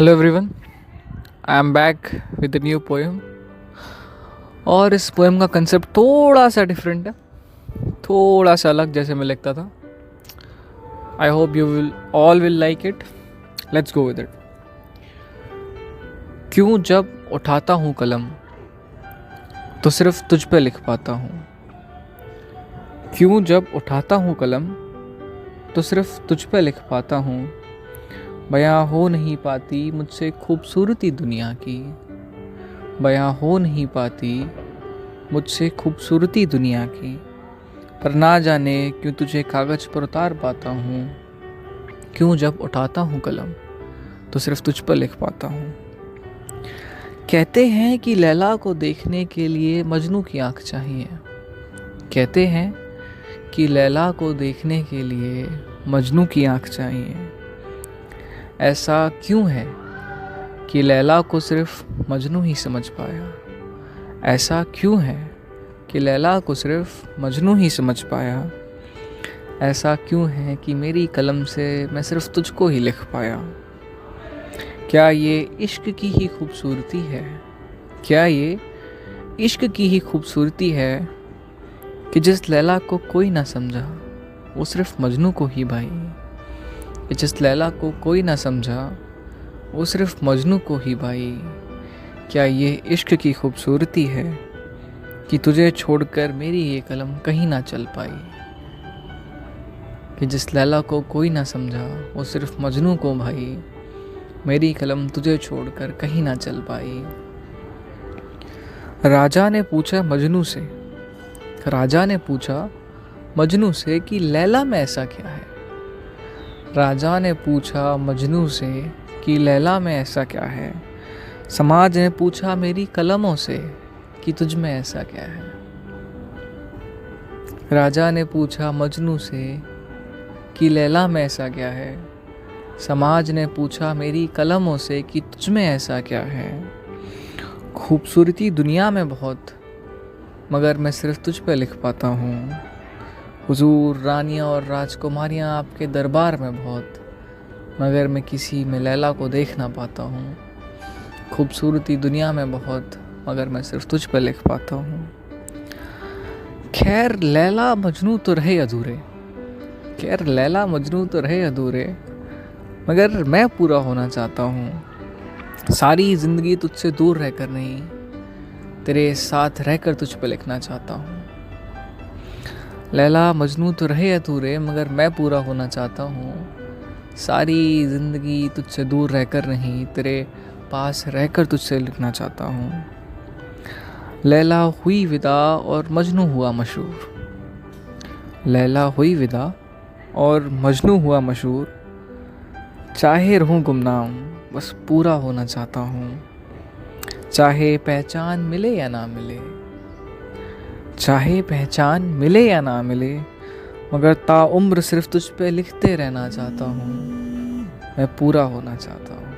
Hello everyone, I am back with new poem. और इस poem का कंसेप्ट थोड़ा सा डिफरेंट है, थोड़ा सा अलग जैसे मैं लिखता था। I hope you will like it. Let's go with it. क्यों जब उठाता हूँ कलम तो सिर्फ तुझ पे लिख पाता हूँ। क्यों जब उठाता हूँ कलम तो सिर्फ तुझ पे लिख पाता हूँ। बयां हो नहीं पाती मुझसे खूबसूरती दुनिया की। बयां हो नहीं पाती मुझसे खूबसूरती दुनिया की। पर ना जाने क्यों तुझे कागज़ पर उतार पाता हूँ। क्यों जब उठाता हूँ कलम तो सिर्फ तुझ पर लिख पाता हूँ। कहते हैं कि लैला को देखने के लिए मजनू की आँख चाहिए। कहते हैं कि लैला को देखने के लिए मजनू की आँख चाहिए। ऐसा क्यों है कि लैला को सिर्फ मजनू ही समझ पाया। ऐसा क्यों है कि लैला को सिर्फ मजनू ही समझ पाया। ऐसा क्यों है कि मेरी कलम से मैं सिर्फ तुझको ही लिख पाया। क्या ये इश्क की ही खूबसूरती है। क्या ये इश्क की ही खूबसूरती है कि जिस लैला को कोई ना समझा वो सिर्फ मजनू को ही भाई। कि जिस लैला को कोई ना समझा वो सिर्फ मजनू को ही भाई। क्या ये इश्क की खूबसूरती है कि तुझे छोड़कर मेरी ये कलम कहीं ना चल पाई। कि जिस लैला को कोई ना समझा वो सिर्फ मजनू को भाई। मेरी कलम तुझे छोड़कर कहीं ना चल पाई। राजा ने पूछा मजनू से। राजा ने पूछा मजनू से कि लैला में ऐसा क्या है। राजा ने पूछा मजनू से कि लैला में ऐसा क्या है। समाज ने पूछा मेरी कलमों से कि तुझ में ऐसा क्या है। राजा ने पूछा मजनू से कि लैला में ऐसा क्या है। समाज ने पूछा मेरी कलमों से कि तुझ में ऐसा क्या है। खूबसूरती दुनिया में बहुत मगर मैं सिर्फ तुझ पे लिख पाता हूँ। हुजूर रानियाँ और राजकुमारियाँ आपके दरबार में बहुत मगर मैं किसी में लैला को देख ना पाता हूँ। खूबसूरती दुनिया में बहुत मगर मैं सिर्फ तुझ पे लिख पाता हूँ। खैर लैला मजनू तो रहे अधूरे। खैर लैला मजनू तो रहे अधूरे मगर मैं पूरा होना चाहता हूँ। सारी ज़िंदगी तुझसे दूर रहकर नहीं तेरे साथ रहकर तुझ पे लिखना चाहता हूँ। लैला मजनू तो रहे अधूरे मगर मैं पूरा होना चाहता हूँ। सारी ज़िंदगी तुझसे दूर रहकर नहीं तेरे पास रहकर तुझसे लिखना चाहता हूँ। लैला हुई विदा और मजनू हुआ मशहूर। लैला हुई विदा और मजनू हुआ मशहूर। चाहे रहूँ गुमनाम बस पूरा होना चाहता हूँ। चाहे पहचान मिले या ना मिले। चाहे पहचान मिले या ना मिले मगर ताउम्र सिर्फ तुझ पे लिखते रहना चाहता हूँ। मैं पूरा होना चाहता हूँ।